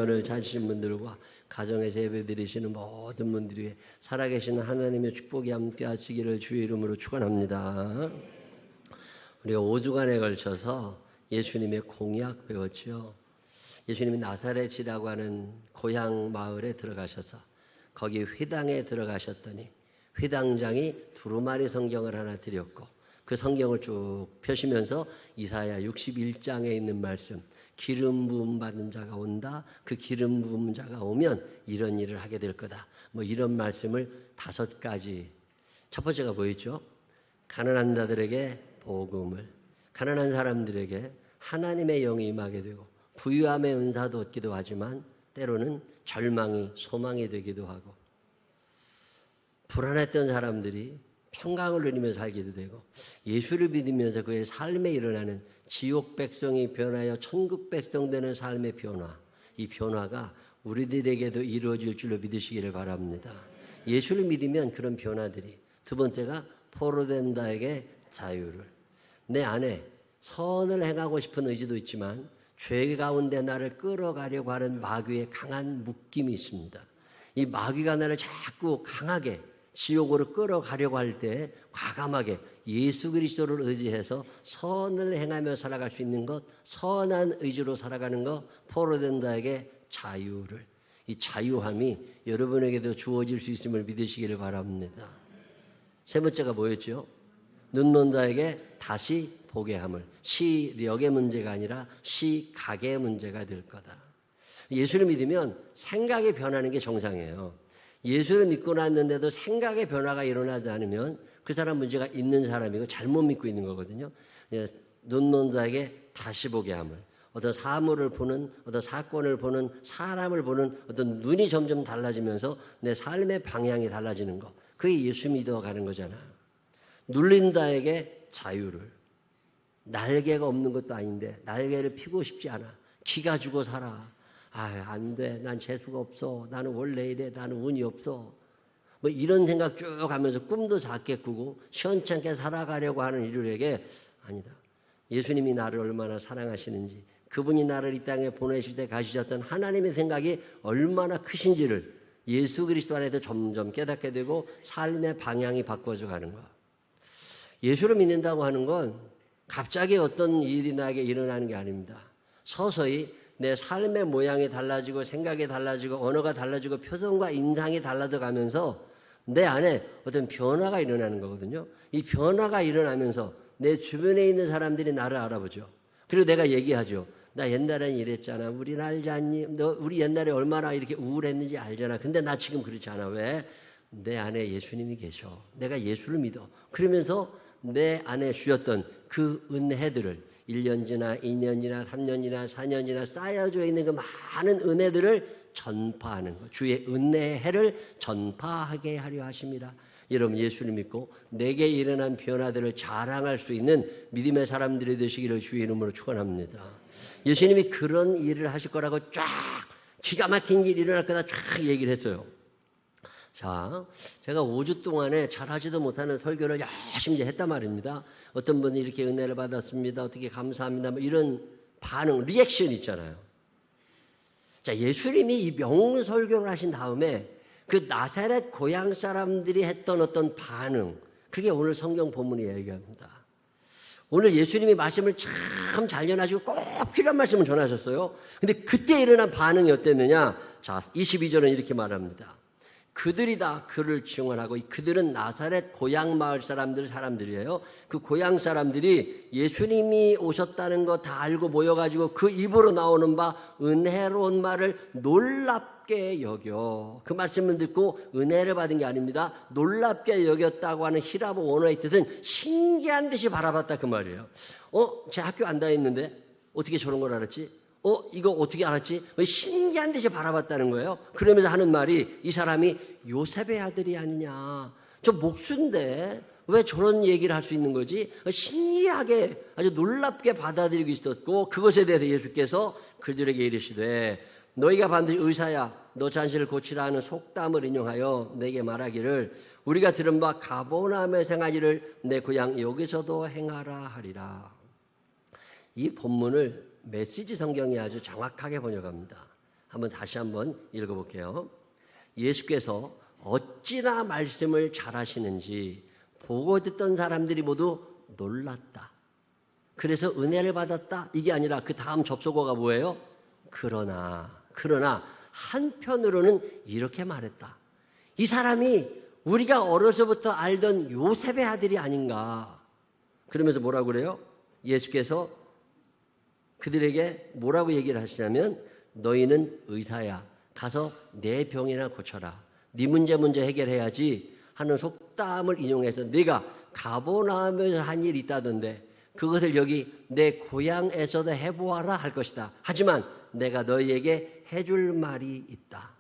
오늘 찾으신 분들과 가정에서 예배드리시는 모든 분들이 살아계시는 하나님의 축복이 함께 하시기를 주의 이름으로 축원합니다. 우리가 5주간에 걸쳐서 예수님의 공약 배웠죠. 예수님이 나사렛이라고 하는 고향 마을에 들어가셔서 거기 회당에 들어가셨더니 회당장이 두루마리 성경을 하나 드렸고 그 성경을 쭉 펴시면서 이사야 61장에 있는 말씀, 기름 부음 받은 자가 온다. 그 기름 부음 자가 오면 이런 일을 하게 될 거다. 뭐 이런 말씀을 5가지. 첫 번째가 뭐였죠? 가난한 자들에게 복음을, 가난한 사람들에게 하나님의 영이 임하게 되고 부유함의 은사도 얻기도 하지만 때로는 절망이 소망이 되기도 하고 불안했던 사람들이 평강을 누리면서 살기도 되고 예수를 믿으면서 그의 삶에 일어나는 지옥 백성이 변하여 천국 백성 되는 삶의 변화, 이 변화가 우리들에게도 이루어질 줄로 믿으시기를 바랍니다. 예수를 믿으면 그런 변화들이. 두 번째가 포로된 자에게 자유를. 내 안에 선을 행하고 싶은 의지도 있지만 죄 가운데 나를 끌어가려고 하는 마귀의 강한 묶임이 있습니다. 이 마귀가 나를 자꾸 강하게 지옥으로 끌어가려고 할 때 과감하게 예수 그리스도를 의지해서 선을 행하며 살아갈 수 있는 것, 선한 의지로 살아가는 것, 포로된 자에게 자유를. 이 자유함이 여러분에게도 주어질 수 있음을 믿으시기를 바랍니다. 세 번째가 뭐였죠? 눈먼 자에게 다시 보게 함을. 시력의 문제가 아니라 시각의 문제가 될 거다. 예수를 믿으면 생각이 변하는 게 정상이에요. 예수를 믿고 났는데도 생각의 변화가 일어나지 않으면 그 사람 문제가 있는 사람이고 잘못 믿고 있는 거거든요. 눈먼 자에게 다시 보게 함을. 어떤 사물을 보는, 어떤 사건을 보는, 사람을 보는 어떤 눈이 점점 달라지면서 내 삶의 방향이 달라지는 거. 그게 예수 믿어가는 거잖아요. 눌린 자에게 자유를. 날개가 없는 것도 아닌데 날개를 피고 싶지 않아. 기가 주고 살아. 안 돼. 난 재수가 없어. 나는 원래 이래. 나는 운이 없어. 뭐 이런 생각 쭉 하면서 꿈도 작게 꾸고 시원찮게 살아가려고 하는 이들에게 아니다. 예수님이 나를 얼마나 사랑하시는지, 그분이 나를 이 땅에 보내실 때 가지셨던 하나님의 생각이 얼마나 크신지를 예수 그리스도 안에서 점점 깨닫게 되고 삶의 방향이 바꿔져 가는 것. 예수를 믿는다고 하는 건 갑자기 어떤 일이 나에게 일어나는 게 아닙니다. 서서히 내 삶의 모양이 달라지고 생각이 달라지고 언어가 달라지고 표정과 인상이 달라져 가면서 내 안에 어떤 변화가 일어나는 거거든요. 이 변화가 일어나면서 내 주변에 있는 사람들이 나를 알아보죠. 그리고 내가 얘기하죠. 나 옛날엔 이랬잖아. 우린 알지 않니? 너 우리 옛날에 얼마나 이렇게 우울했는지 알잖아. 근데 나 지금 그렇지 않아. 왜? 내 안에 예수님이 계셔. 내가 예수를 믿어. 그러면서 내 안에 주셨던 그 은혜들을 1년 지나 2년 지나 3년 지나 4년 지나 쌓여져 있는 그 많은 은혜들을 전파하는 것. 주의 은혜의 해를 전파하게 하려 하십니다. 여러분 예수를 믿고 내게 일어난 변화들을 자랑할 수 있는 믿음의 사람들이 되시기를 주의 이름으로 축원합니다. 예수님이 그런 일을 하실 거라고 쫙 기가 막힌 일이 일어날 거다 쫙 얘기를 했어요. 자, 제가 5주 동안에 잘하지도 못하는 설교를 열심히 했단 말입니다. 어떤 분이 이렇게 은혜를 받았습니다. 어떻게 감사합니다. 뭐 이런 반응, 리액션이 있잖아요. 자, 예수님이 이 명설교를 하신 다음에 그 나사렛 고향 사람들이 했던 어떤 반응, 그게 오늘 성경 본문이 얘기합니다. 오늘 예수님이 말씀을 참 잘 전하시고 꼭 필요한 말씀을 전하셨어요. 근데 그때 일어난 반응이 어땠느냐? 자, 22절은 이렇게 말합니다. 그들이 다 그를 증언하고, 그들은 나사렛 고향 마을 사람들이에요. 그 고향 사람들이 예수님이 오셨다는 거 다 알고 모여가지고 그 입으로 나오는 바 은혜로운 말을 놀랍게 여겨. 그 말씀을 듣고 은혜를 받은 게 아닙니다. 놀랍게 여겼다고 하는 히라보 원어의 뜻은 신기한 듯이 바라봤다 그 말이에요. 제 학교 안 다녔는데 어떻게 저런 걸 알았지? 이거 어떻게 알았지? 신기한 듯이 바라봤다는 거예요. 그러면서 하는 말이, 이 사람이 요셉의 아들이 아니냐. 저 목수인데 왜 저런 얘기를 할 수 있는 거지? 신기하게 아주 놀랍게 받아들이고 있었고, 그것에 대해서 예수께서 그들에게 이르시되 너희가 반드시 의사야 너 자신을 고치라 하는 속담을 인용하여 내게 말하기를 우리가 들은 바 가버나움에 행하기를 내 고향 여기서도 행하라 하리라. 이 본문을 메시지 성경이 아주 정확하게 번역합니다. 다시 한번 읽어볼게요. 예수께서 어찌나 말씀을 잘하시는지 보고 듣던 사람들이 모두 놀랐다. 그래서 은혜를 받았다. 이게 아니라 그 다음 접속어가 뭐예요? 그러나 한편으로는 이렇게 말했다. 이 사람이 우리가 어려서부터 알던 요셉의 아들이 아닌가. 그러면서 뭐라고 그래요? 예수께서 그들에게 뭐라고 얘기를 하시냐면 너희는 의사야. 가서 내 병이나 고쳐라. 네 문제 먼저 해결해야지 하는 속담을 인용해서 네가 가버나움에서 한 일이 있다던데 그것을 여기 내 고향에서도 해보아라 할 것이다. 하지만 내가 너희에게 해줄 말이 있다.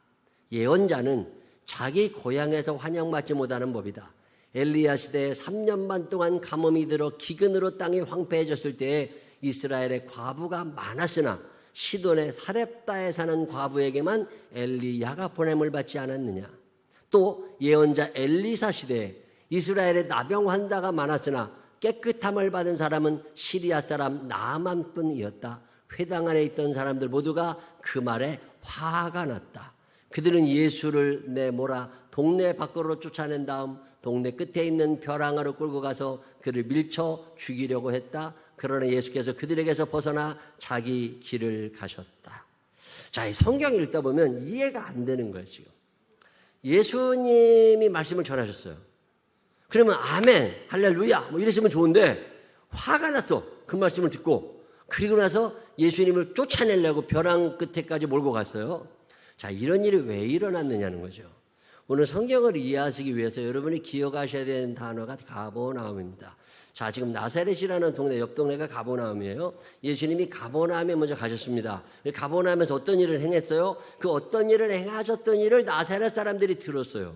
예언자는 자기 고향에서 환영받지 못하는 법이다. 엘리야 시대에 3년반 동안 가뭄이 들어 기근으로 땅이 황폐해졌을 때에 이스라엘에 과부가 많았으나 시돈의 사렙다에 사는 과부에게만 엘리야가 보냄을 받지 않았느냐. 또 예언자 엘리사 시대에 이스라엘에 나병 환자가 많았으나 깨끗함을 받은 사람은 시리아 사람 나만뿐이었다. 회당 안에 있던 사람들 모두가 그 말에 화가 났다. 그들은 예수를 내몰아 동네 밖으로 쫓아낸 다음 동네 끝에 있는 벼랑으로 끌고 가서 그를 밀쳐 죽이려고 했다. 그러나 예수께서 그들에게서 벗어나 자기 길을 가셨다. 자, 이 성경을 읽다 보면 이해가 안 되는 거예요, 지금. 예수님이 말씀을 전하셨어요. 그러면 아멘, 할렐루야 뭐 이랬으면 좋은데 화가 났어. 그 말씀을 듣고. 그리고 나서 예수님을 쫓아내려고 벼랑 끝에까지 몰고 갔어요. 자, 이런 일이 왜 일어났느냐는 거죠. 오늘 성경을 이해하시기 위해서 여러분이 기억하셔야 되는 단어가 가버나움입니다. 자, 지금 나사렛이라는 동네, 옆 동네가 가버나움이에요. 예수님이 가버나움에 먼저 가셨습니다. 가버나움에서 어떤 일을 행했어요? 그 어떤 일을 행하셨던 일을 나사렛 사람들이 들었어요.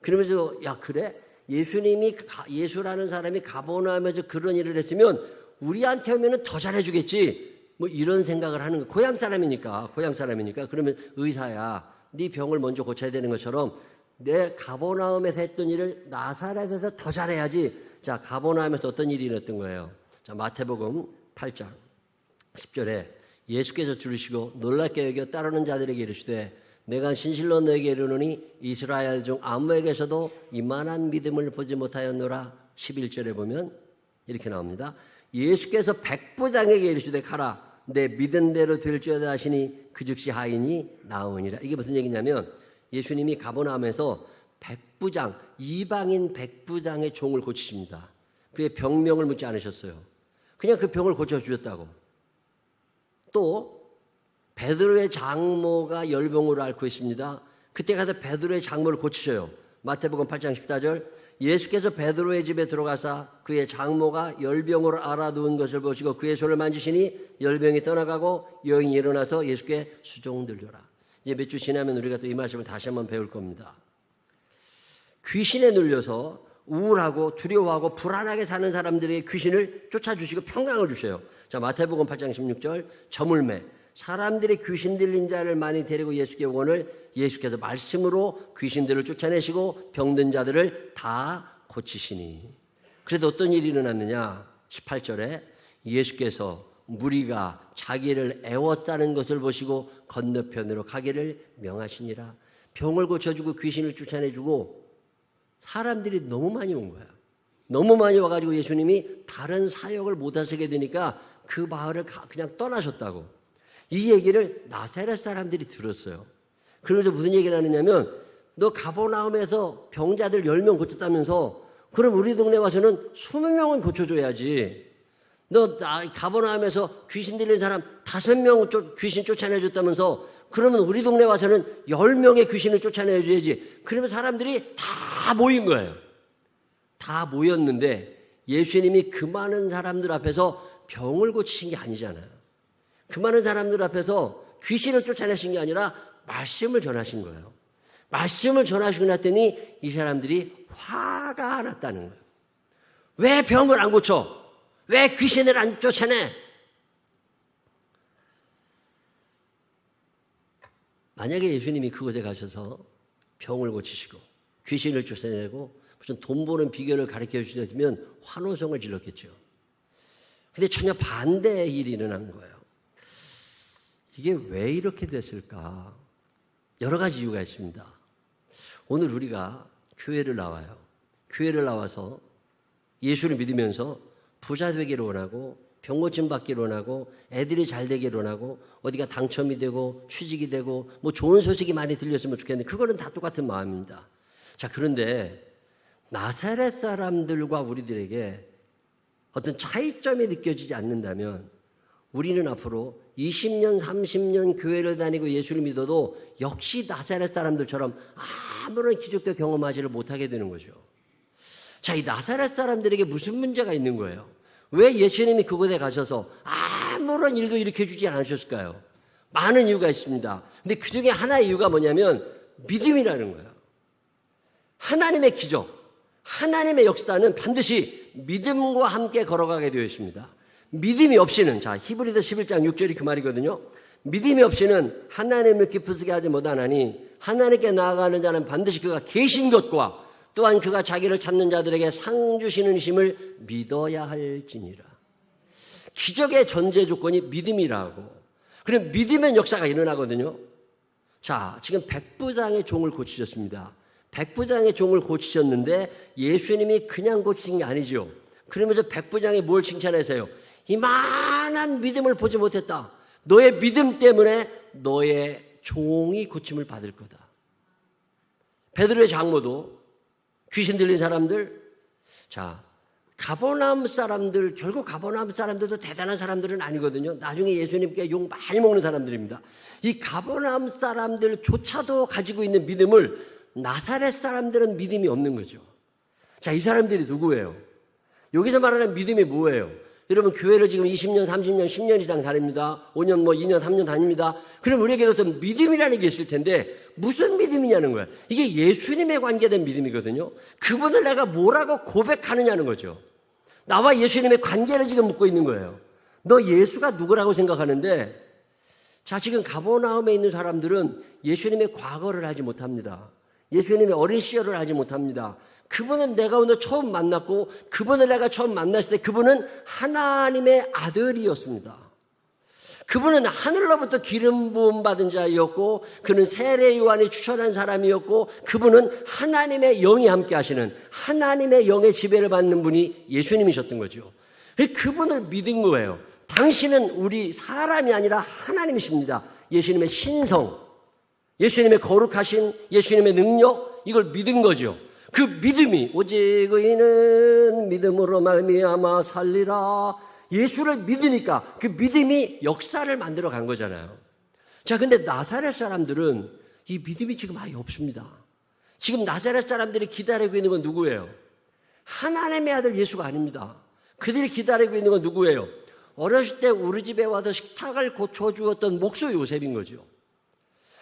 그러면서 야, 그래? 예수라는 사람이 가버나움에서 그런 일을 했으면 우리한테 오면은 더 잘해주겠지. 뭐 이런 생각을 하는 거예요. 고향 사람이니까. 그러면 의사야, 네 병을 먼저 고쳐야 되는 것처럼 내 가버나움에서 했던 일을 나사렛에서 더 잘해야지. 자, 가버나움에서 어떤 일이 일어났던 거예요? 자, 마태복음 8장 10절에 예수께서 들으시고 놀랍게 여겨 따르는 자들에게 이르시되 내가 진실로 너에게 이르노니 이스라엘 중 아무에게서도 이만한 믿음을 보지 못하였노라. 11절에 보면 이렇게 나옵니다. 예수께서 백부장에게 이르시되 가라 내 믿은 대로 될지어다 하시니 그 즉시 하인이 나으니라. 이게 무슨 얘기냐면 예수님이 가버나움에서 백부장, 이방인 백부장의 종을 고치십니다. 그의 병명을 묻지 않으셨어요. 그냥 그 병을 고쳐주셨다고. 또 베드로의 장모가 열병으로 앓고 있습니다. 그때 가서 베드로의 장모를 고치셔요. 마태복음 8장 14절 예수께서 베드로의 집에 들어가사 그의 장모가 열병으로 앓아누운 것을 보시고 그의 손을 만지시니 열병이 떠나가고 여인이 일어나서 예수께 수종들더라. 이제 몇 주 지나면 우리가 또 이 말씀을 다시 한번 배울 겁니다. 귀신에 눌려서 우울하고 두려워하고 불안하게 사는 사람들에게 귀신을 쫓아주시고 평강을 주셔요. 자, 마태복음 8장 16절 저물매 사람들이 귀신 들린 자를 많이 데리고 예수께 오거늘 예수께서 말씀으로 귀신들을 쫓아내시고 병든 자들을 다 고치시니. 그래도 어떤 일이 일어났느냐? 18절에 예수께서 무리가 자기를 애워싸는 것을 보시고 건너편으로 가기를 명하시니라. 병을 고쳐주고 귀신을 쫓아내주고 사람들이 너무 많이 온 거야. 너무 많이 와가지고 예수님이 다른 사역을 못 하시게 되니까 그 마을을 그냥 떠나셨다고. 이 얘기를 나사렛 사람들이 들었어요. 그러면서 무슨 얘기를 하느냐면 너 가버나움에서 병자들 10명 고쳤다면서 그럼 우리 동네 와서는 20명은 고쳐줘야지. 너 가버나움에서 귀신 들린 사람 5명 귀신 쫓아내줬다면서 그러면 우리 동네 와서는 10명의 귀신을 쫓아내줘야지. 그러면 사람들이 다 모인 거예요. 다 모였는데 예수님이 그 많은 사람들 앞에서 병을 고치신 게 아니잖아요. 그 많은 사람들 앞에서 귀신을 쫓아내신 게 아니라 말씀을 전하신 거예요. 말씀을 전하시고 났더니 이 사람들이 화가 났다는 거예요. 왜 병을 안 고쳐? 왜 귀신을 안 쫓아내? 만약에 예수님이 그곳에 가셔서 병을 고치시고 귀신을 쫓아내고 무슨 돈 버는 비결을 가르쳐 주셨으면 환호성을 질렀겠죠. 근데 전혀 반대의 일이 일어난 거예요. 이게 왜 이렇게 됐을까? 여러 가지 이유가 있습니다. 오늘 우리가 교회를 나와요. 교회를 나와서 예수를 믿으면서 부자 되기를 원하고 병고침 받기를 원하고 애들이 잘 되기를 원하고 어디가 당첨이 되고 취직이 되고 뭐 좋은 소식이 많이 들렸으면 좋겠는데 그거는 다 똑같은 마음입니다. 자, 그런데 나사렛 사람들과 우리들에게 어떤 차이점이 느껴지지 않는다면 우리는 앞으로 20년, 30년 교회를 다니고 예수를 믿어도 역시 나사렛 사람들처럼 아무런 기적도 경험하지를 못하게 되는 거죠. 자, 이 나사렛 사람들에게 무슨 문제가 있는 거예요? 왜 예수님이 그곳에 가셔서 아무런 일도 일으켜 주지 않으셨을까요? 많은 이유가 있습니다. 근데 그 중에 하나의 이유가 뭐냐면 믿음이라는 거예요. 하나님의 기적, 하나님의 역사는 반드시 믿음과 함께 걸어가게 되어 있습니다. 믿음이 없이는, 자, 히브리서 11장 6절이 그 말이거든요. 믿음이 없이는 하나님을 기쁘시게 하지 못하나니 하나님께 나아가는 자는 반드시 그가 계신 것과 또한 그가 자기를 찾는 자들에게 상 주시는 이심을 믿어야 할지니라. 기적의 전제 조건이 믿음이라고. 그럼 믿으면 역사가 일어나거든요. 자, 지금 백부장의 종을 고치셨습니다. 백부장의 종을 고치셨는데 예수님이 그냥 고치신 게 아니죠. 그러면서 백부장이 뭘 칭찬하세요? 이만한 믿음을 보지 못했다. 너의 믿음 때문에 너의 종이 고침을 받을 거다. 베드로의 장모도 귀신 들린 사람들, 자, 가버나움 사람들, 결국 가버나움 사람들도 대단한 사람들은 아니거든요. 나중에 예수님께 욕 많이 먹는 사람들입니다. 이 가버나움 사람들조차도 가지고 있는 믿음을 나사렛 사람들은 믿음이 없는 거죠. 자, 이 사람들이 누구예요? 여기서 말하는 믿음이 뭐예요? 여러분, 교회를 지금 20년, 30년, 10년 이상 다닙니다. 5년, 2년, 3년 다닙니다. 그럼 우리에게도 어떤 믿음이라는 게 있을 텐데 무슨 믿음이냐는 거야. 이게 예수님에 관계된 믿음이거든요. 그분을 내가 뭐라고 고백하느냐는 거죠. 나와 예수님의 관계를 지금 묻고 있는 거예요. 너 예수가 누구라고 생각하는데, 자, 지금 가버나움에 있는 사람들은 예수님의 과거를 알지 못합니다. 예수님의 어린 시절을 알지 못합니다. 그분은 내가 오늘 처음 만났고 그분을 내가 처음 만났을 때 그분은 하나님의 아들이었습니다. 그분은 하늘로부터 기름 부음 받은 자였고 그는 세례 요한이 추천한 사람이었고 그분은 하나님의 영이 함께 하시는 하나님의 영의 지배를 받는 분이 예수님이셨던 거죠. 그분을 믿은 거예요. 당신은 우리 사람이 아니라 하나님이십니다. 예수님의 신성, 예수님의 거룩하신 예수님의 능력, 이걸 믿은 거죠. 그 믿음이 오직 의인은 믿음으로 말미암아 살리라. 예수를 믿으니까 그 믿음이 역사를 만들어 간 거잖아요. 자, 근데 나사렛 사람들은 이 믿음이 지금 아예 없습니다. 지금 나사렛 사람들이 기다리고 있는 건 누구예요? 하나님의 아들 예수가 아닙니다. 그들이 기다리고 있는 건 누구예요? 어렸을 때 우리 집에 와서 식탁을 고쳐주었던 목수 요셉인 거죠.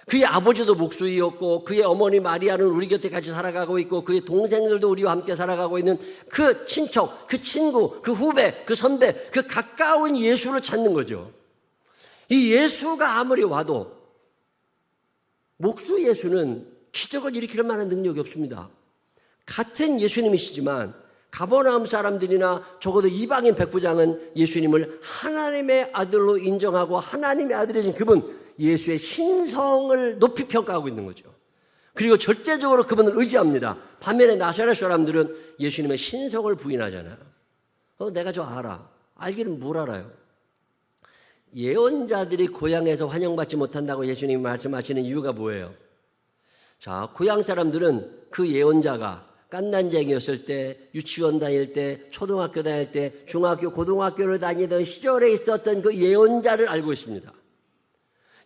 그의 아버지도 목수이었고 그의 어머니 마리아는 우리 곁에 같이 살아가고 있고 그의 동생들도 우리와 함께 살아가고 있는 그 친척, 그 친구, 그 후배, 그 선배, 그 가까운 예수를 찾는 거죠. 이 예수가 아무리 와도 목수 예수는 기적을 일으킬 만한 능력이 없습니다. 같은 예수님이시지만 가버나움 사람들이나 적어도 이방인 백부장은 예수님을 하나님의 아들로 인정하고 하나님의 아들이신 그분 예수의 신성을 높이 평가하고 있는 거죠. 그리고 절대적으로 그분을 의지합니다. 반면에 나사렛 사람들은 예수님의 신성을 부인하잖아요. 내가 저 알아. 알기는 뭘 알아요? 예언자들이 고향에서 환영받지 못한다고 예수님이 말씀하시는 이유가 뭐예요? 자, 고향 사람들은 그 예언자가 깐난쟁이였을 때, 유치원 다닐 때, 초등학교 다닐 때, 중학교, 고등학교를 다니던 시절에 있었던 그 예언자를 알고 있습니다.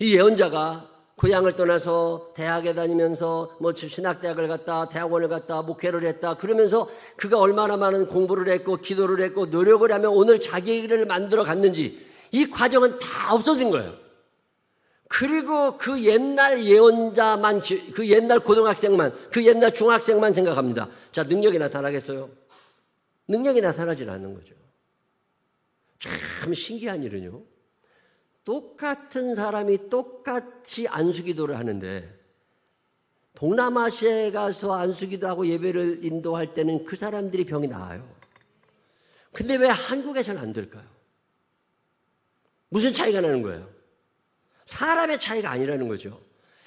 이 예언자가 고향을 떠나서 대학에 다니면서 신학대학을 갔다, 대학원을 갔다, 목회를 했다. 그러면서 그가 얼마나 많은 공부를 했고 기도를 했고 노력을 하며 오늘 자기를 만들어 갔는지 이 과정은 다 없어진 거예요. 그리고 그 옛날 예언자만, 그 옛날 고등학생만, 그 옛날 중학생만 생각합니다. 자, 능력이 나타나겠어요? 능력이 나타나질 않는 거죠. 참 신기한 일은요. 똑같은 사람이 똑같이 안수기도를 하는데 동남아시아에 가서 안수기도하고 예배를 인도할 때는 그 사람들이 병이 나아요. 근데 왜 한국에서는 안 될까요? 무슨 차이가 나는 거예요? 사람의 차이가 아니라는 거죠.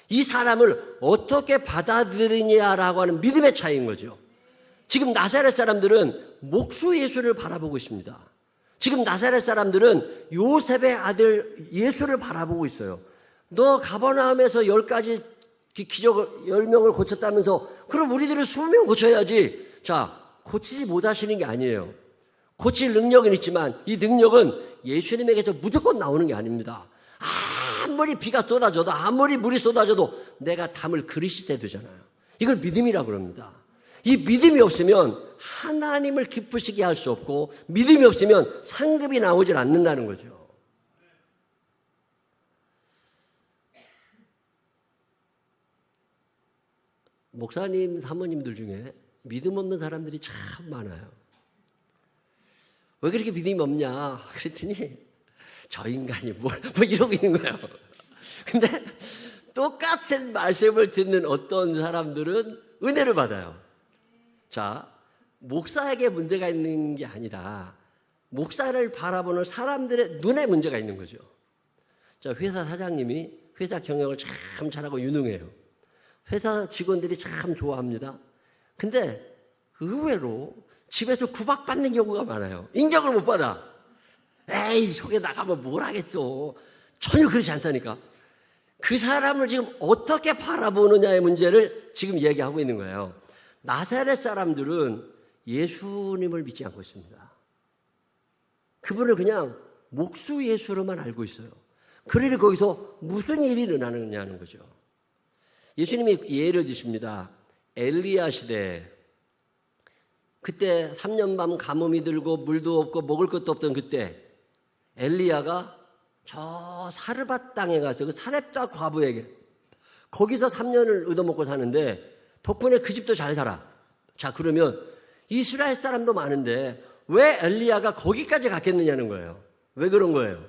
이 사람을 어떻게 받아들이냐라고 하는 믿음의 차이인 거죠. 지금 나사렛 사람들은 목수 예수를 바라보고 있습니다. 지금 나사렛 사람들은 요셉의 아들 예수를 바라보고 있어요. 너 가버나움에서 10가지 기적 10명을 고쳤다면서 그럼 우리들은 20명 고쳐야지. 자, 고치지 못하시는 게 아니에요. 고칠 능력은 있지만 이 능력은 예수님에게서 무조건 나오는 게 아닙니다. 아무리 비가 쏟아져도 아무리 물이 쏟아져도 내가 담을 그릇이 돼야 되잖아요. 이걸 믿음이라고 그럽니다. 이 믿음이 없으면 하나님을 기쁘시게 할 수 없고 믿음이 없으면 상급이 나오질 않는다는 거죠. 목사님, 사모님들 중에 믿음 없는 사람들이 참 많아요. 왜 그렇게 믿음이 없냐 그랬더니 저 인간이 뭐 이러고 있는 거예요. 근데 똑같은 말씀을 듣는 어떤 사람들은 은혜를 받아요. 자, 목사에게 문제가 있는 게 아니라 목사를 바라보는 사람들의 눈에 문제가 있는 거죠. 자, 회사 사장님이 회사 경영을 참 잘하고 유능해요. 회사 직원들이 참 좋아합니다. 근데 의외로 집에서 구박받는 경우가 많아요. 인정을 못 받아. 에이, 속에 나가면 뭘 하겠어. 전혀 그렇지 않다니까. 그 사람을 지금 어떻게 바라보느냐의 문제를 지금 얘기하고 있는 거예요. 나사렛 사람들은 예수님을 믿지 않고 있습니다. 그분을 그냥 목수 예수로만 알고 있어요. 그러니 거기서 무슨 일이 일어나느냐는 거죠. 예수님이 예를 드십니다. 엘리야 시대, 그때 3년 밤 가뭄이 들고 물도 없고 먹을 것도 없던 그때 엘리야가 저 사르밧 땅에 가서 그 사렙다 과부에게 거기서 3년을 얻어먹고 사는데 덕분에 그 집도 잘 살아. 자, 그러면 이스라엘 사람도 많은데 왜 엘리야가 거기까지 갔겠느냐는 거예요. 왜 그런 거예요?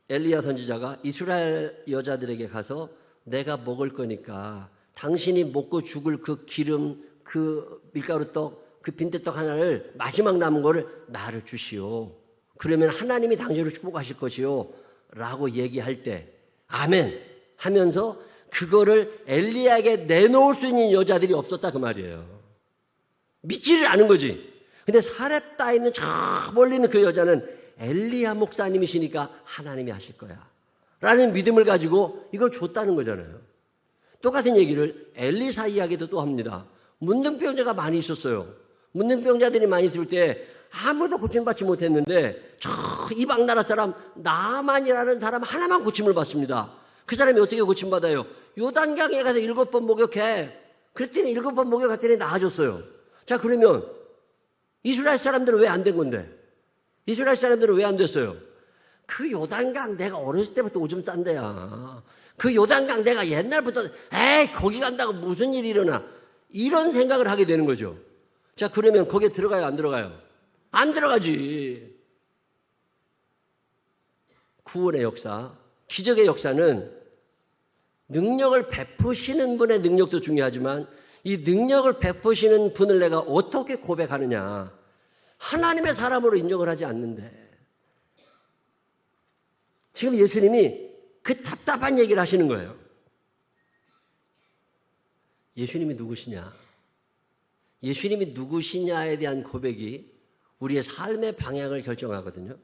엘리야 선지자가 이스라엘 여자들에게 가서 내가 먹을 거니까 당신이 먹고 죽을 그 기름, 그 밀가루떡, 그 빈대떡 하나를 마지막 남은 거를 나를 주시오. 그러면 하나님이 당신을 축복하실 것이요 라고 얘기할 때 아멘 하면서 그거를 엘리야에게 내놓을 수 있는 여자들이 없었다 그 말이에요. 믿지를 않은 거지. 근데 사렙다에 있는 저 멀리 있는 그 여자는 엘리야 목사님이시니까 하나님이 하실 거야 라는 믿음을 가지고 이걸 줬다는 거잖아요. 똑같은 얘기를 엘리사이에게도 또 합니다. 문둥병자가 많이 있었어요. 문둥병자들이 많이 있을 때 아무도 고침받지 못했는데 저 이방 나라 사람 나만이라는 사람 하나만 고침을 받습니다. 그 사람이 어떻게 고침받아요? 요단강에 가서 7번 목욕해. 그랬더니 7번 목욕했더니 나아졌어요. 자, 그러면 이스라엘 사람들은 왜 안 된 건데? 이스라엘 사람들은 왜 안 됐어요? 그 요단강 내가 어렸을 때부터 오줌 싼 데야. 그 요단강 내가 옛날부터 에이 거기 간다고 무슨 일이 일어나. 이런 생각을 하게 되는 거죠. 자, 그러면 거기에 들어가요 안 들어가요? 안 들어가지. 구원의 역사, 기적의 역사는 능력을 베푸시는 분의 능력도 중요하지만 이 능력을 베푸시는 분을 내가 어떻게 고백하느냐. 하나님의 사람으로 인정을 하지 않는데 지금 예수님이 그 답답한 얘기를 하시는 거예요. 예수님이 누구시냐? 예수님이 누구시냐에 대한 고백이 우리의 삶의 방향을 결정하거든요.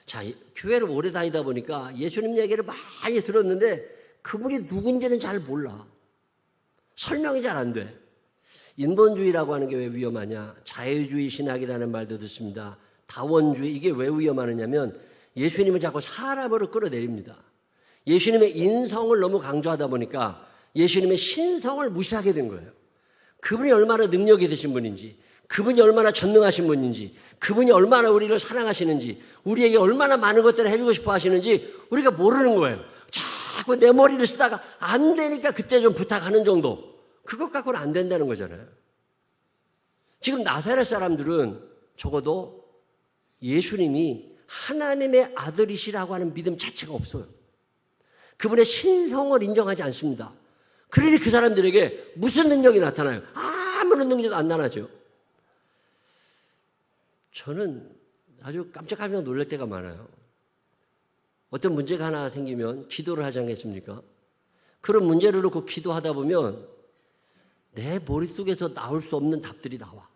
자, 교회를 오래 다니다 보니까 예수님 얘기를 많이 들었는데 그분이 누군지는 잘 몰라. 설명이 잘 안 돼. 인본주의라고 하는 게 왜 위험하냐? 자유주의 신학이라는 말도 듣습니다. 다원주의, 이게 왜 위험하느냐면 예수님을 자꾸 사람으로 끌어내립니다. 예수님의 인성을 너무 강조하다 보니까 예수님의 신성을 무시하게 된 거예요. 그분이 얼마나 능력이 되신 분인지, 그분이 얼마나 전능하신 분인지, 그분이 얼마나 우리를 사랑하시는지, 우리에게 얼마나 많은 것들을 해주고 싶어 하시는지 우리가 모르는 거예요. 자꾸 내 머리를 쓰다가 안 되니까 그때 좀 부탁하는 정도. 그것 갖고는 안 된다는 거잖아요. 지금 나사렛 사람들은 적어도 예수님이 하나님의 아들이시라고 하는 믿음 자체가 없어요. 그분의 신성을 인정하지 않습니다. 그러니 그 사람들에게 무슨 능력이 나타나요? 아무런 능력도 안 나타나죠. 저는 아주 깜짝깜짝 놀랄 때가 많아요. 어떤 문제가 하나 생기면 기도를 하지 않겠습니까? 그런 문제를 놓고 기도하다 보면 내 머릿속에서 나올 수 없는 답들이 나와.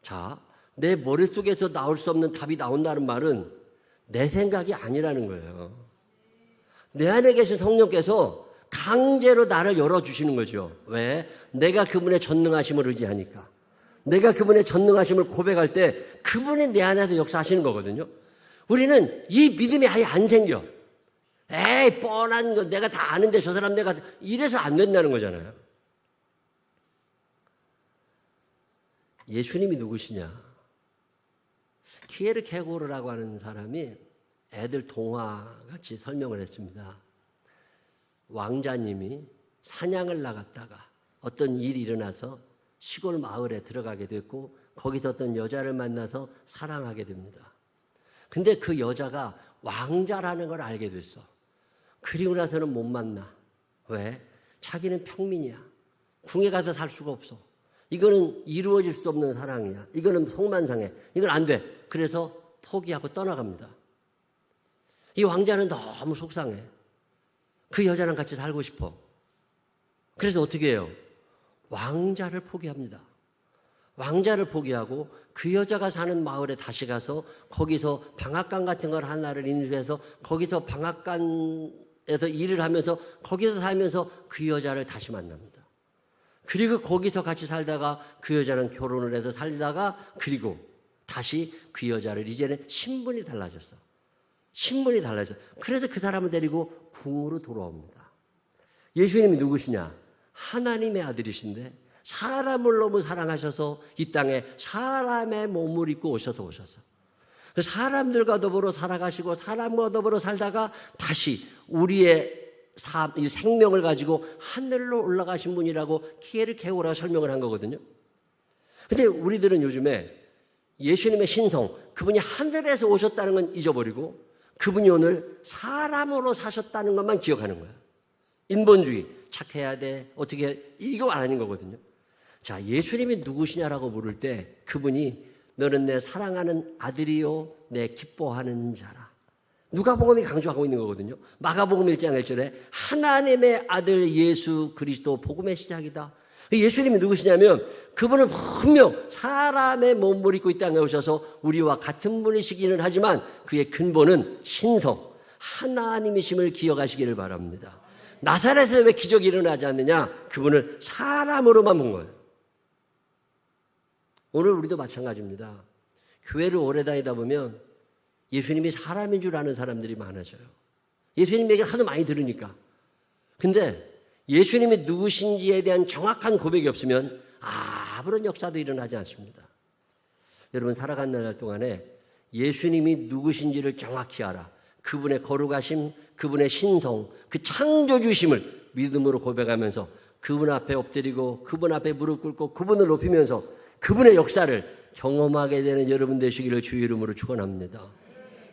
자, 내 머릿속에서 나올 수 없는 답이 나온다는 말은 내 생각이 아니라는 거예요. 내 안에 계신 성령께서 강제로 나를 열어주시는 거죠. 왜? 내가 그분의 전능하심을 의지하니까. 내가 그분의 전능하심을 고백할 때 그분이 내 안에서 역사하시는 거거든요. 우리는 이 믿음이 아예 안 생겨. 에이, 뻔한 거 내가 다 아는데 저 사람 내가 이래서 안 된다는 거잖아요. 예수님이 누구시냐? 키에르케고르라고 하는 사람이 애들 동화같이 설명을 했습니다. 왕자님이 사냥을 나갔다가 어떤 일이 일어나서 시골 마을에 들어가게 됐고 거기서 어떤 여자를 만나서 사랑하게 됩니다. 근데 그 여자가 왕자라는 걸 알게 됐어. 그리고 나서는 못 만나. 왜? 자기는 평민이야. 궁에 가서 살 수가 없어. 이거는 이루어질 수 없는 사랑이야. 이거는 속만상해. 이건 안 돼. 그래서 포기하고 떠나갑니다. 이 왕자는 너무 속상해. 그 여자랑 같이 살고 싶어. 그래서 어떻게 해요? 왕자를 포기합니다. 왕자를 포기하고 그 여자가 사는 마을에 다시 가서 거기서 방앗간 같은 걸 하나를 인수해서 거기서 방앗간에서 일을 하면서 거기서 살면서 그 여자를 다시 만납니다. 그리고 거기서 같이 살다가 그 여자는 결혼을 해서 살다가 그리고 다시 그 여자를 이제는 신분이 달라졌어. 신분이 달라졌어. 그래서 그 사람을 데리고 궁으로 돌아옵니다. 예수님이 누구시냐? 하나님의 아들이신데 사람을 너무 사랑하셔서 이 땅에 사람의 몸을 입고 오셔서 사람들과 더불어 살아가시고 사람과 더불어 살다가 다시 우리의 이 생명을 가지고 하늘로 올라가신 분이라고 키에르케고르가 설명을 한 거거든요. 근데 우리들은 요즘에 예수님의 신성, 그분이 하늘에서 오셨다는 건 잊어버리고 그분이 오늘 사람으로 사셨다는 것만 기억하는 거야. 인본주의, 착해야 돼, 어떻게 해, 이거 아닌 거거든요. 자, 예수님이 누구시냐라고 물을 때 그분이 너는 내 사랑하는 아들이요 내 기뻐하는 자라. 누가복음이 강조하고 있는 거거든요. 마가복음 1장 1절에 하나님의 아들 예수 그리스도 복음의 시작이다. 예수님이 누구시냐면 그분은 분명 사람의 몸을 입고 이 땅에 오셔서 우리와 같은 분이시기는 하지만 그의 근본은 신성, 하나님이심을 기억하시기를 바랍니다. 나사렛에서 왜 기적이 일어나지 않느냐? 그분을 사람으로만 본 거예요. 오늘 우리도 마찬가지입니다. 교회를 오래 다니다 보면 예수님이 사람인 줄 아는 사람들이 많아져요. 예수님 얘기를 하도 많이 들으니까. 근데 예수님이 누구신지에 대한 정확한 고백이 없으면 아무런 역사도 일어나지 않습니다. 여러분 살아가는 날 동안에 예수님이 누구신지를 정확히 알아. 그분의 거룩하심, 그분의 신성, 그 창조주심을 믿음으로 고백하면서 그분 앞에 엎드리고 그분 앞에 무릎 꿇고 그분을 높이면서 그분의 역사를 경험하게 되는 여러분 되시기를 주의 이름으로 축원합니다.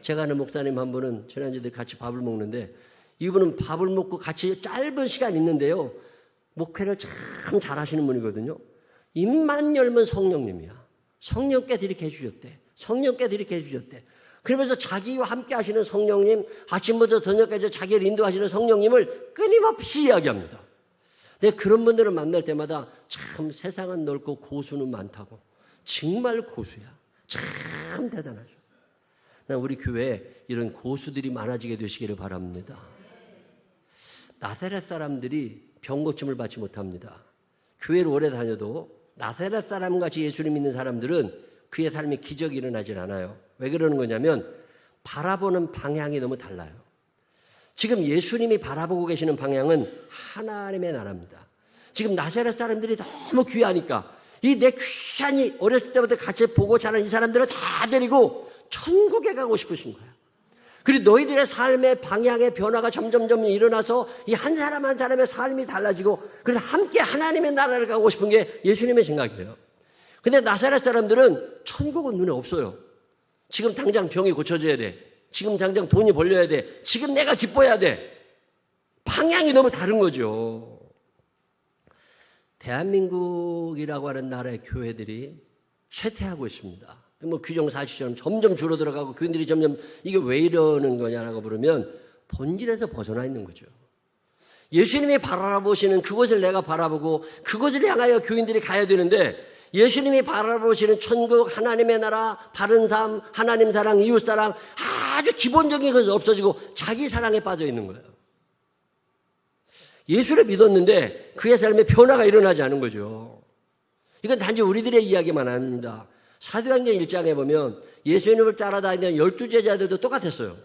제가 아는 목사님 한 분은 지난주에 같이 밥을 먹는데 이분은 밥을 먹고 같이 짧은 시간 있는데요. 목회를 참 잘하시는 분이거든요. 입만 열면 성령님이야. 성령께서 이렇게 해주셨대. 성령께서 이렇게 해주셨대. 그러면서 자기와 함께 하시는 성령님, 아침부터 저녁까지 자기를 인도하시는 성령님을 끊임없이 이야기합니다. 근데 그런 분들을 만날 때마다 참 세상은 넓고 고수는 많다고. 정말 고수야. 참 대단하죠. 우리 교회에 이런 고수들이 많아지게 되시기를 바랍니다. 나사렛 사람들이 병 고침을 받지 못합니다. 교회를 오래 다녀도 나사렛 사람같이 예수를 믿는 사람들은 그의 삶에 기적이 일어나질 않아요. 왜 그러는 거냐면 바라보는 방향이 너무 달라요. 지금 예수님이 바라보고 계시는 방향은 하나님의 나라입니다. 지금 나사렛 사람들이 너무 귀하니까 이 내 귀한이 어렸을 때부터 같이 보고 자란 이 사람들을 다 데리고 천국에 가고 싶으신 거야. 그리고 너희들의 삶의 방향의 변화가 점점점 일어나서 이 한 사람 한 사람의 삶이 달라지고 그래서 함께 하나님의 나라를 가고 싶은 게 예수님의 생각이에요. 근데 나사렛 사람들은 천국은 눈에 없어요. 지금 당장 병이 고쳐져야 돼. 지금 당장 돈이 벌려야 돼. 지금 내가 기뻐해야 돼. 방향이 너무 다른 거죠. 대한민국이라고 하는 나라의 교회들이 쇠퇴하고 있습니다. 뭐 규정사실처럼 점점 줄어들어가고 교인들이 점점 이게 왜 이러는 거냐라고 물으면 본질에서 벗어나 있는 거죠. 예수님이 바라보시는 그곳을 내가 바라보고 그곳을 향하여 교인들이 가야 되는데 예수님이 바라보시는 천국, 하나님의 나라, 바른 삶, 하나님 사랑, 이웃 사랑 아주 기본적인 것이 없어지고 자기 사랑에 빠져 있는 거예요. 예수를 믿었는데 그의 삶에 변화가 일어나지 않은 거죠. 이건 단지 우리들의 이야기만 아닙니다. 사도행전 1장에 보면 예수님을 따라다니던 12제자들도 똑같았어요.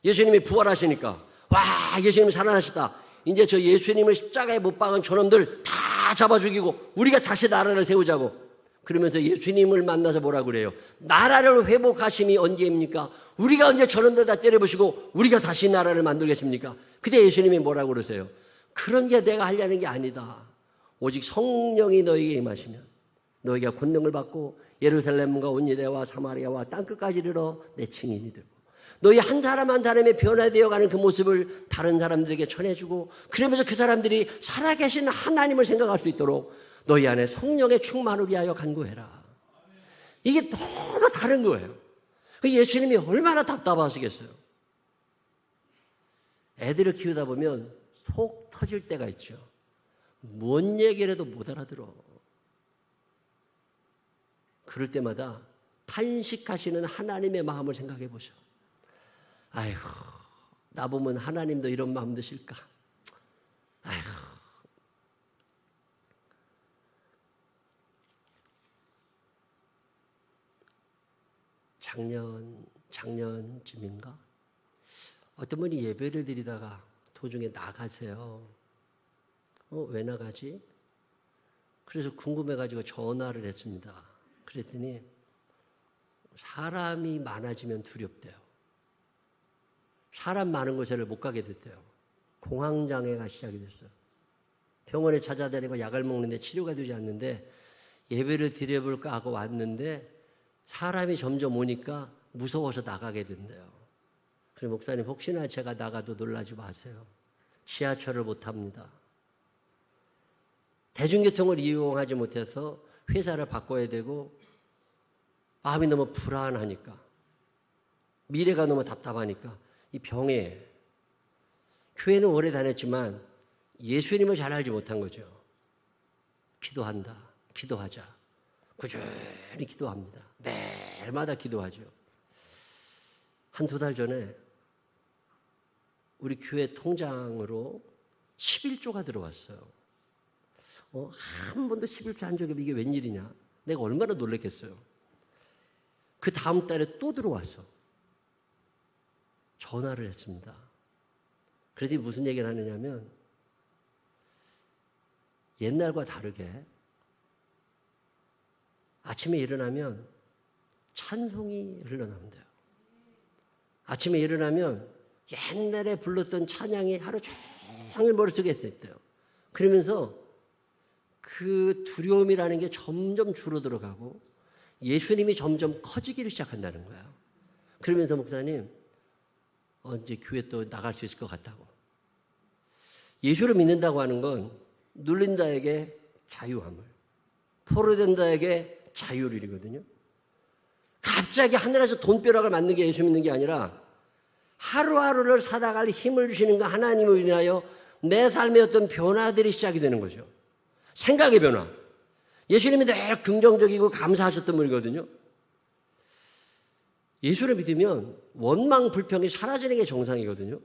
예수님이 부활하시니까 와 예수님이 살아나셨다. 이제 저 예수님을 십자가에 못 박은 저놈들 다 잡아 죽이고 우리가 다시 나라를 세우자고. 그러면서 예수님을 만나서 뭐라고 그래요? 나라를 회복하심이 언제입니까? 우리가 언제 저놈들 다 때려부시고 우리가 다시 나라를 만들겠습니까? 그때 예수님이 뭐라고 그러세요? 그런 게 내가 하려는 게 아니다. 오직 성령이 너에게 임하시면 너희가 권능을 받고 예루살렘과 온 유대와 사마리아와 땅끝까지 이르러 내 증인이 되고 너희 한 사람 한 사람의 변화되어가는 그 모습을 다른 사람들에게 전해주고 그러면서 그 사람들이 살아계신 하나님을 생각할 수 있도록 너희 안에 성령의 충만을 위하여 간구해라. 이게 너무 다른 거예요. 예수님이 얼마나 답답하시겠어요. 애들을 키우다 보면 속 터질 때가 있죠. 뭔 얘기를 해도 못 알아들어. 그럴 때마다 탄식하시는 하나님의 마음을 생각해 보셔. 아이고, 나보면 하나님도 이런 마음 드실까? 아이고. 작년쯤인가? 어떤 분이 예배를 드리다가 도중에 나가세요. 왜 나가지? 그래서 궁금해가지고 전화를 했습니다. 그랬더니 사람이 많아지면 두렵대요. 사람 많은 곳에를 못 가게 됐대요. 공황장애가 시작이 됐어요. 병원에 찾아다니고 약을 먹는데 치료가 되지 않는데 예배를 드려볼까 하고 왔는데 사람이 점점 오니까 무서워서 나가게 된대요. 그래서 목사님 혹시나 제가 나가도 놀라지 마세요. 지하철을 못 탑니다. 대중교통을 이용하지 못해서 회사를 바꿔야 되고 마음이 너무 불안하니까 미래가 너무 답답하니까 이 병에 교회는 오래 다녔지만 예수님을 잘 알지 못한 거죠. 기도한다. 기도하자. 꾸준히 기도합니다. 매일마다 기도하죠. 한 2달 전에 우리 교회 통장으로 11조가 들어왔어요. 한 번도 11조 한 적이 없는데 이게 웬일이냐. 내가 얼마나 놀랐겠어요. 그 다음 달에 또 들어왔어. 전화를 했습니다. 그랬더니 무슨 얘기를 하느냐면 옛날과 다르게 아침에 일어나면 찬송이 흘러나온대요. 아침에 일어나면 옛날에 불렀던 찬양이 하루 종일 머릿속에 있었대요. 그러면서 그 두려움이라는 게 점점 줄어들어가고 예수님이 점점 커지기를 시작한다는 거예요. 그러면서 목사님 이제 교회 또 나갈 수 있을 것 같다고. 예수를 믿는다고 하는 건 눌린 자에게 자유함을, 포로된 자에게 자유를이거든요. 갑자기 하늘에서 돈벼락을 맞는 게 예수 믿는 게 아니라 하루하루를 살아갈 힘을 주시는 거 하나님을 인하여 내 삶의 어떤 변화들이 시작이 되는 거죠. 생각의 변화. 예수님이 늘 긍정적이고 감사하셨던 분이거든요. 예수를 믿으면 원망, 불평이 사라지는 게 정상이거든요.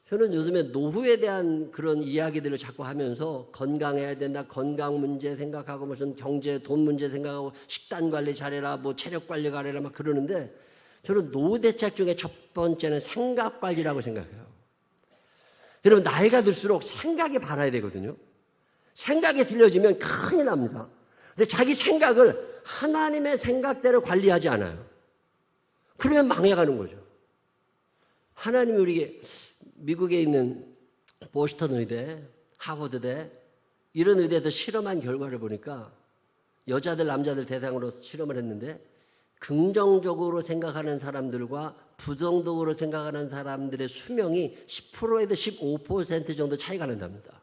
저는 요즘에 노후에 대한 그런 이야기들을 자꾸 하면서 건강해야 된다, 건강 문제 생각하고 무슨 경제, 돈 문제 생각하고 식단 관리 잘해라, 뭐 체력 관리 잘해라 막 그러는데 저는 노후 대책 중에 첫 번째는 생각 관리라고 생각해요. 여러분 나이가 들수록 생각이 바라야 되거든요. 생각이 틀려지면 큰일 납니다. 근데 자기 생각을 하나님의 생각대로 관리하지 않아요. 그러면 망해가는 거죠. 하나님이 우리에게 미국에 있는 보스턴 의대, 하버드대 이런 의대에서 실험한 결과를 보니까 여자들, 남자들 대상으로 실험을 했는데 긍정적으로 생각하는 사람들과 부정적으로 생각하는 사람들의 수명이 10%에서 15% 정도 차이가 난답니다.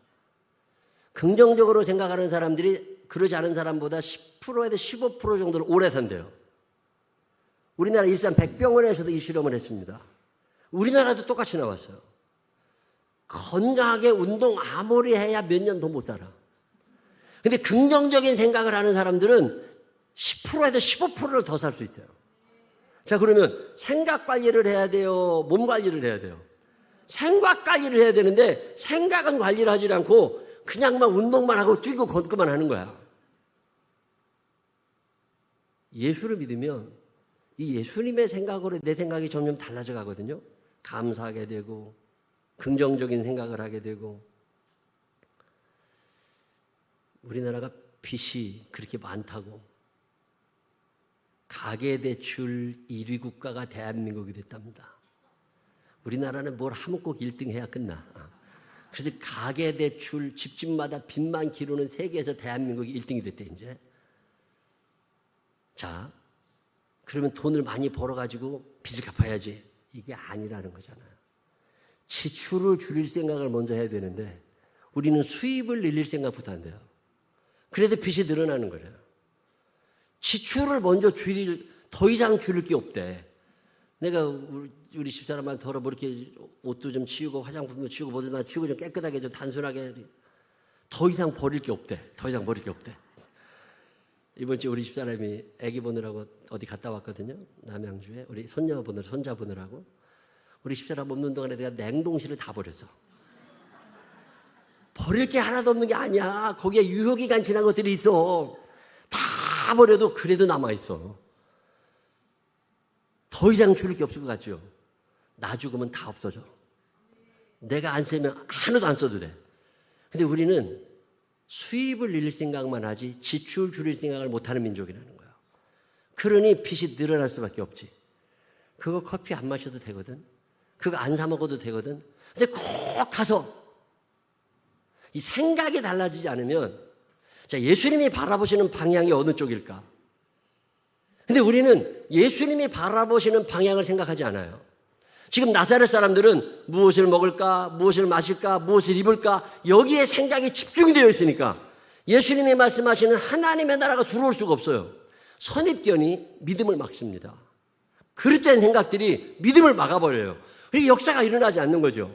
긍정적으로 생각하는 사람들이 그러지 않은 사람보다 10%에서 15% 정도를 오래 산대요. 우리나라 일산 백병원에서도 이 실험을 했습니다. 우리나라도 똑같이 나왔어요. 건강하게 운동 아무리 해야 몇 년 더 못 살아. 근데 긍정적인 생각을 하는 사람들은 10%에서 15%를 더 살 수 있대요. 자, 그러면 생각 관리를 해야 돼요? 몸 관리를 해야 돼요? 생각 관리를 해야 되는데 생각은 관리를 하지 않고 그냥 막 운동만 하고 뛰고 걷고만 하는 거야. 예수를 믿으면 이 예수님의 생각으로 내 생각이 점점 달라져 가거든요. 감사하게 되고 긍정적인 생각을 하게 되고. 우리나라가 빚이 그렇게 많다고 가계대출 1위 국가가 대한민국이 됐답니다. 우리나라는 뭘 하면 꼭 1등 해야 끝나. 그래서 가계대출 집집마다 빚만 기르는 세계에서 대한민국이 1등이 됐대 이제. 자, 그러면 돈을 많이 벌어가지고 빚을 갚아야지. 이게 아니라는 거잖아요. 지출을 줄일 생각을 먼저 해야 되는데 우리는 수입을 늘릴 생각부터 안 돼요. 그래도 빚이 늘어나는 거예요. 지출을 먼저 더 이상 줄일 게 없대. 내가 우리 집사람한테 더러 뭐 이렇게 옷도 좀 치우고 화장품도 치우고 뭐든 다 치우고 좀 깨끗하게 좀 단순하게. 더 이상 버릴 게 없대. 더 이상 버릴 게 없대. 이번 주에 우리 집사람이 아기 보느라고 어디 갔다 왔거든요. 남양주에 우리 손자 보느라고. 우리 집사람 없는 동안에 내가 냉동실을 다 버렸어. 버릴 게 하나도 없는 게 아니야. 거기에 유효기간 지난 것들이 있어. 다 버려도 그래도 남아있어. 더 이상 줄일 게 없을 것 같죠? 나 죽으면 다 없어져. 내가 안 쓰면 하나도 안 써도 돼. 근데 우리는 수입을 늘릴 생각만 하지 지출 줄일 생각을 못하는 민족이라는 거예요. 그러니 빚이 늘어날 수밖에 없지. 그거 커피 안 마셔도 되거든. 그거 안 사 먹어도 되거든. 근데 꼭 가서 이 생각이 달라지지 않으면, 자, 예수님이 바라보시는 방향이 어느 쪽일까? 근데 우리는 예수님이 바라보시는 방향을 생각하지 않아요. 지금 나사렛 사람들은 무엇을 먹을까, 무엇을 마실까, 무엇을 입을까, 여기에 생각이 집중이 되어 있으니까 예수님이 말씀하시는 하나님의 나라가 들어올 수가 없어요. 선입견이 믿음을 막습니다. 그릇된 생각들이 믿음을 막아버려요. 그래서 역사가 일어나지 않는 거죠.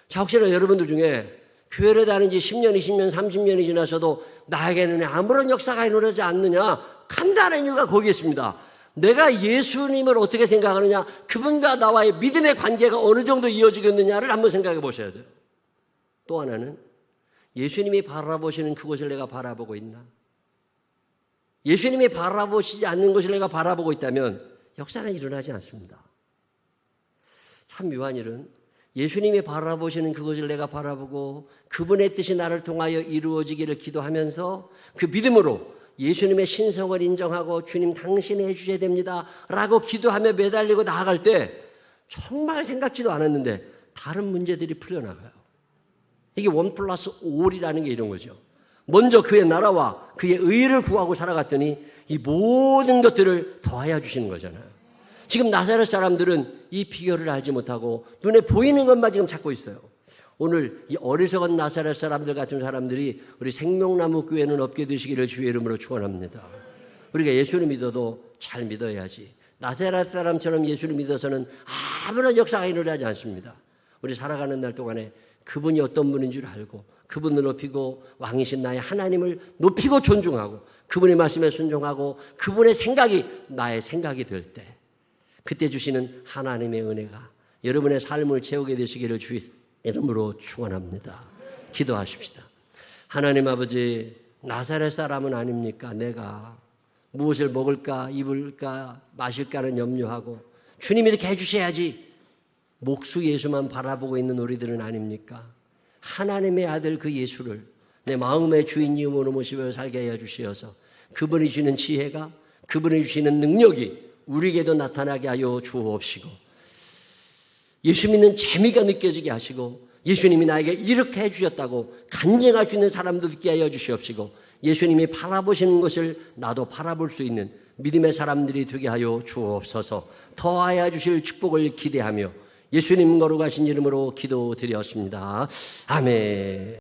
자, 혹시나 여러분들 중에 교회를 다닌 지 10년, 20년, 30년이 지나서도 나에게는 아무런 역사가 일어나지 않느냐? 간단한 이유가 거기에 있습니다. 내가 예수님을 어떻게 생각하느냐, 그분과 나와의 믿음의 관계가 어느 정도 이어지겠느냐를 한번 생각해 보셔야 돼요. 또 하나는 예수님이 바라보시는 그곳을 내가 바라보고 있나? 예수님이 바라보시지 않는 것을 내가 바라보고 있다면 역사는 일어나지 않습니다. 참 묘한 일은 예수님이 바라보시는 그것을 내가 바라보고 그분의 뜻이 나를 통하여 이루어지기를 기도하면서 그 믿음으로 예수님의 신성을 인정하고 주님 당신이 해주셔야 됩니다 라고 기도하며 매달리고 나아갈 때 정말 생각지도 않았는데 다른 문제들이 풀려나가요. 이게 1+5이라는 게 이런 거죠. 먼저 그의 나라와 그의 의를 구하고 살아갔더니 이 모든 것들을 더하여 주시는 거잖아요. 지금 나사렛 사람들은 이 비결을 알지 못하고 눈에 보이는 것만 지금 찾고 있어요. 오늘 이 어리석은 나사렛 사람들 같은 사람들이 우리 생명나무 교회는 없게 되시기를 주의 이름으로 축원합니다. 우리가 예수를 믿어도 잘 믿어야지. 나사렛 사람처럼 예수를 믿어서는 아무런 역사가 일어나지 않습니다. 우리 살아가는 날 동안에 그분이 어떤 분인 줄 알고 그분을 높이고 왕이신 나의 하나님을 높이고 존중하고 그분의 말씀에 순종하고 그분의 생각이 나의 생각이 될 때 그때 주시는 하나님의 은혜가 여러분의 삶을 채우게 되시기를 주의 이름으로 축원합니다. 기도하십시다. 하나님 아버지, 나사렛 사람은 아닙니까? 내가 무엇을 먹을까, 입을까, 마실까는 염려하고 주님이 이렇게 해주셔야지 목수 예수만 바라보고 있는 우리들은 아닙니까? 하나님의 아들 그 예수를 내 마음의 주인님으로 모시며 살게 해 주시어서 그분이 주시는 지혜가, 그분이 주시는 능력이 우리에게도 나타나게 하여 주옵시고 예수 믿는 재미가 느껴지게 하시고 예수님이 나에게 이렇게 해주셨다고 간증할 수 있는 사람도 있게 하여 주시옵시고 예수님이 바라보시는 것을 나도 바라볼 수 있는 믿음의 사람들이 되게 하여 주옵소서. 더하여 주실 축복을 기대하며 예수님 거룩하신 이름으로 기도드렸습니다. 아멘.